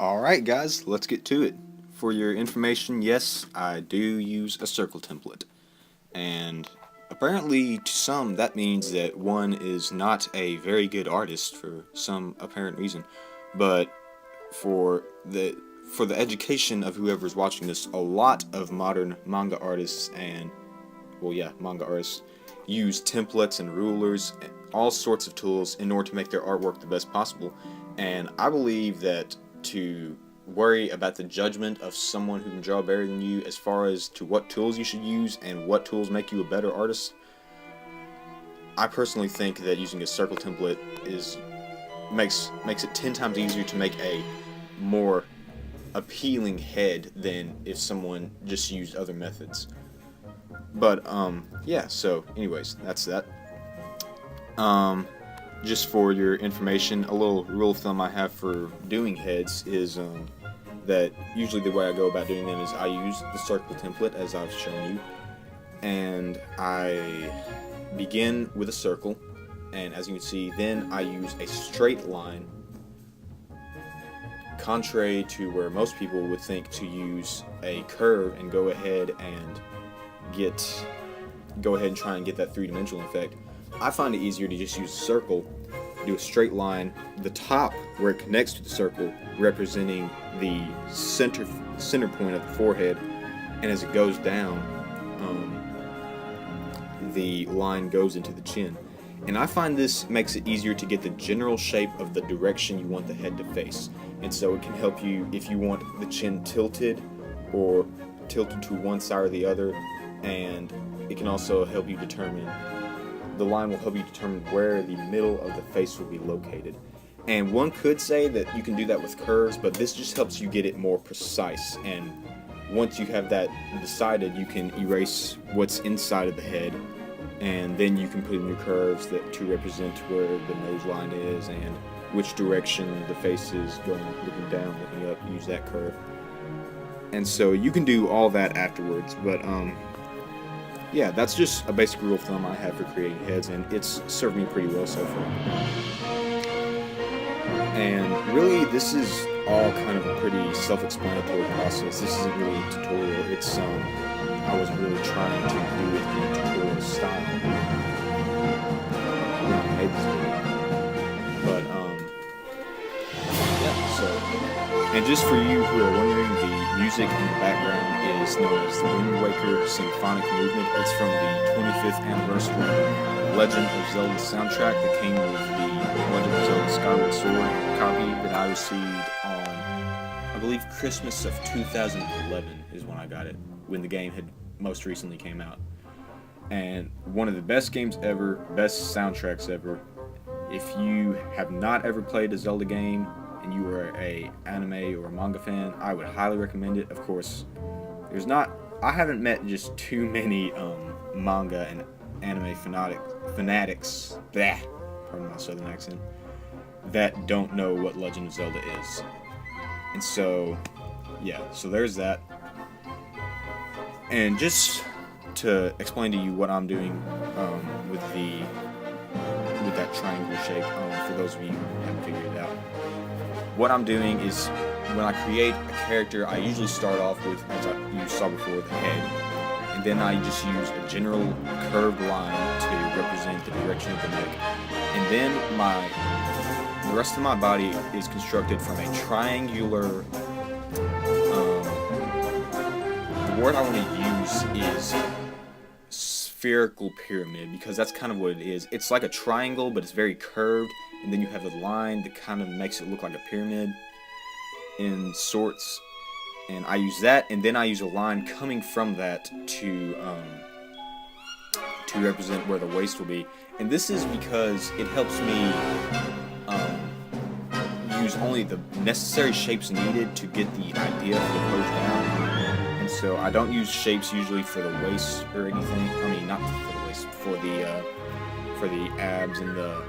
Alright guys, let's get to it. For your information, yes, I do use a circle template. And apparently to some that means that one is not a very good artist for some apparent reason. But for the education of whoever's watching this, a lot of modern manga artists and manga artists use templates and rulers and all sorts of tools in order to make their artwork the best possible. And I believe that to worry about the judgment of someone who can draw better than you as far as to what tools you should use and what tools make you a better artist, I personally think that using a circle template makes it 10 times easier to make a more appealing head than if someone just used other methods. But yeah, so anyways, that's that. Just for your information, a little rule of thumb I have for doing heads is that usually the way I go about doing them is I use the circle template as I've shown you, and I begin with a circle, and as you can see, then I use a straight line, contrary to where most people would think to use a curve and go ahead and try and get that three-dimensional effect. I find it easier to just use a circle, do a straight line, the top where it connects to the circle representing the center point of the forehead, and as it goes down, the line goes into the chin. And I find this makes it easier to get the general shape of the direction you want the head to face. And so it can help you if you want the chin tilted or tilted to one side or the other, and it can also help you determine, the line will help you determine where the middle of the face will be located. And one could say that you can do that with curves, but this just helps you get it more precise. And once you have that decided, you can erase what's inside of the head, and then you can put in your curves to represent where the nose line is and which direction the face is going, looking down, looking up. Use that curve. And so you can do all that afterwards, but yeah, that's just a basic rule of thumb I have for creating heads, and it's served me pretty well so far. And really, this is all kind of a pretty self-explanatory process. This isn't really a tutorial. It's I wasn't really trying to do it in a tutorial style when I made this video. But yeah. So, and just for you who are wondering, the music in the background is known as the Wind Waker Symphonic Movement. It's from the 25th anniversary Legend of Zelda soundtrack that came with the Legend of Zelda Skyward Sword copy that I received on, I believe, Christmas of 2011 is when I got it, when the game had most recently came out. And one of the best games ever, best soundtracks ever. If you have not ever played a Zelda game and you are a anime or a manga fan, I would highly recommend it. Of course, I haven't met just too many manga and anime fanatics, pardon my southern accent, that don't know what Legend of Zelda is. And so, yeah, so there's that. And just to explain to you what I'm doing with that triangle shape, for those of you who haven't figured it out. What I'm doing is, when I create a character, I usually start off with, as you saw before, the head, and then I just use a general curved line to represent the direction of the neck, and then the rest of my body is constructed from a triangular. The word I want to use is spherical pyramid, because that's kind of what it is. It's like a triangle, but it's very curved, and then you have the line that kind of makes it look like a pyramid in sorts. And I use that, and then I use a line coming from that to represent where the waist will be. And this is because it helps me use only the necessary shapes needed to get the idea of the pose down. And so I don't use shapes usually for the waist or anything. I mean, not for the waist, for the abs and the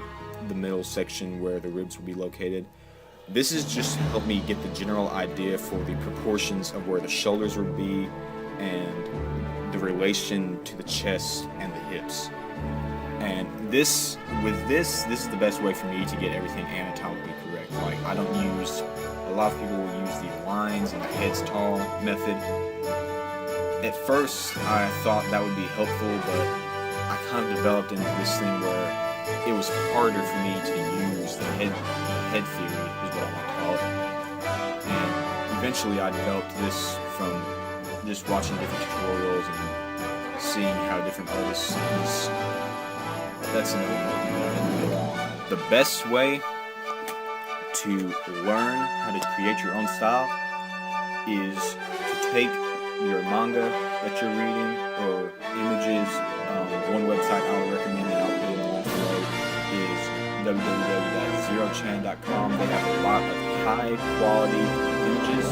middle section where the ribs will be located. This is just to help me get the general idea for the proportions of where the shoulders would be and the relation to the chest and the hips. And this is the best way for me to get everything anatomically correct. Like, I don't use a a lot of people will use the lines and the heads tall method. At first, I thought that would be helpful, but I kind of developed into this thing where it was harder for me to use the head theory, is what I like to call it. And eventually, I developed this from just watching different tutorials and seeing how different artists use. That's another thing. The best way to learn how to create your own style is to take your manga that you're reading or images. One website I would recommend, and I'll put in the link below, is www.zerochan.com. They have a lot of high quality images.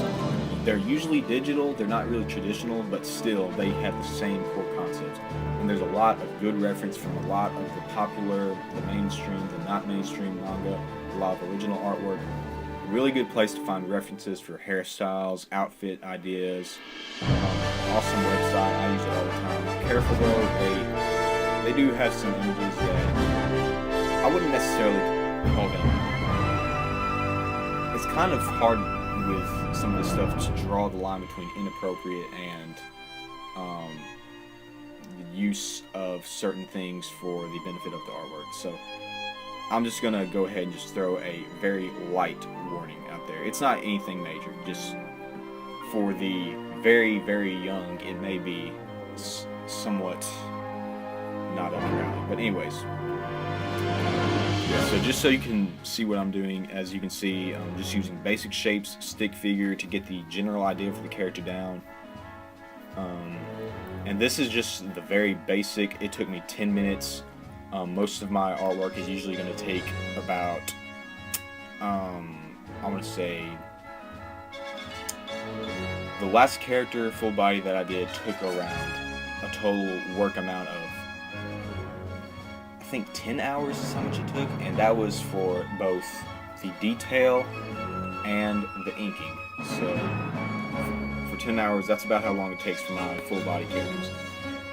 They're usually digital, they're not really traditional, but still they have the same core concepts. And there's a lot of good reference from a lot of the popular, the mainstream, the not mainstream manga, a lot of original artwork. Really good place to find references for hairstyles, outfit ideas. Awesome website, I use it all the time. Careful though, they do have some images that I wouldn't necessarily call them. It's kind of hard with some of this stuff to draw the line between inappropriate and the use of certain things for the benefit of the artwork. So I'm just gonna go ahead and just throw a very light warning out there. It's not anything major, just for the very, very young, it may be somewhat not up your alley. But anyways, so just so you can see what I'm doing, as you can see, I'm just using basic shapes, stick figure to get the general idea for the character down. And this is just the very basic. It took me 10 minutes. Most of my artwork is usually going to take about, I want to say, the last character full body that I did took around a total work amount of, I think 10 hours is how much it took, and that was for both the detail and the inking. So for 10 hours, that's about how long it takes for my full body characters.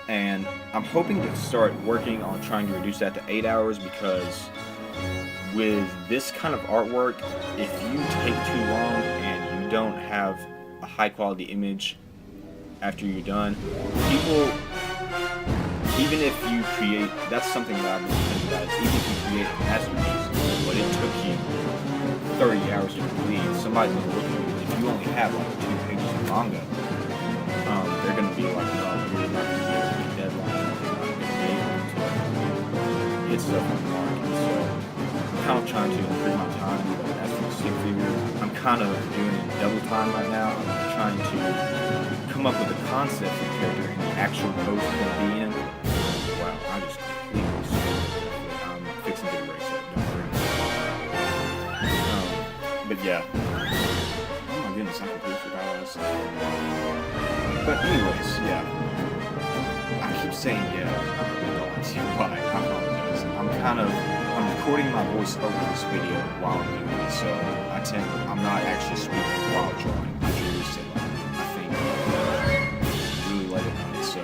And I'm hoping to start working on trying to reduce that to 8 hours, because with this kind of artwork, if you take too long and you don't have a high quality image after you're done, people, even if you create, that's something that I've been thinking about, is even if you create a masterpiece, but it took you 30 hours to complete, somebody's going to look at you, if you only have like 2 pages of manga, they're going to be like, no, you're not going to be able to meet deadlines, you're not going to be able to get stuff on the market. So I'm kind of trying to improve my time, but as for the stick figure, I'm kind of doing it in double time right now. I'm trying to come up with a concept for the character and the actual pose it's going to be in. Wow, I just completely screwed it. I'm fixing to erase that, don't worry. But yeah. Oh my goodness, I completely forgot what I was saying. But anyways, yeah. I keep saying yeah. I don't know why. I apologize. I'm recording my voice over this video while I'm doing it, so I'm not actually speaking while drawing. I think really late at night, so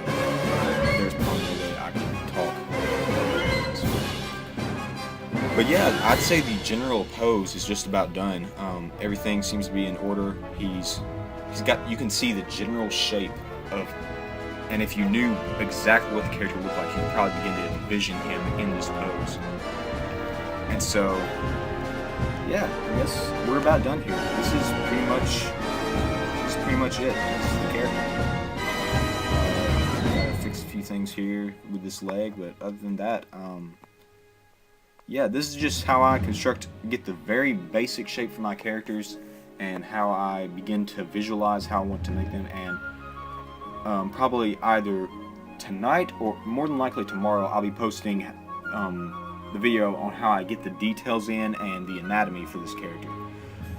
there's probably no way I can talk. But yeah, I'd say the general pose is just about done. Everything seems to be in order. He's got, you can see the general shape of, and if you knew exactly what the character looked like, you would probably begin to envision him in this pose. And so, yeah, I guess we're about done here. This is pretty much it. This is the character. Gotta fix a few things here with this leg, but other than that, yeah, this is just how I get the very basic shape for my characters, and how I begin to visualize how I want to make them. And probably either tonight or more than likely tomorrow, I'll be posting the video on how I get the details in and the anatomy for this character.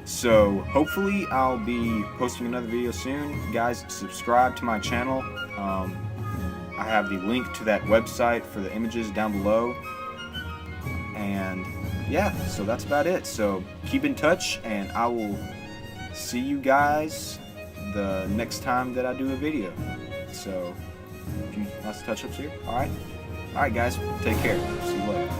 So hopefully I'll be posting another video soon. Guys, subscribe to my channel. I have the link to that website for the images down below. And yeah, so that's about it. So keep in touch, and I will see you guys the next time that I do a video. So, a few last touch-ups here. Alright, guys, take care. See you later.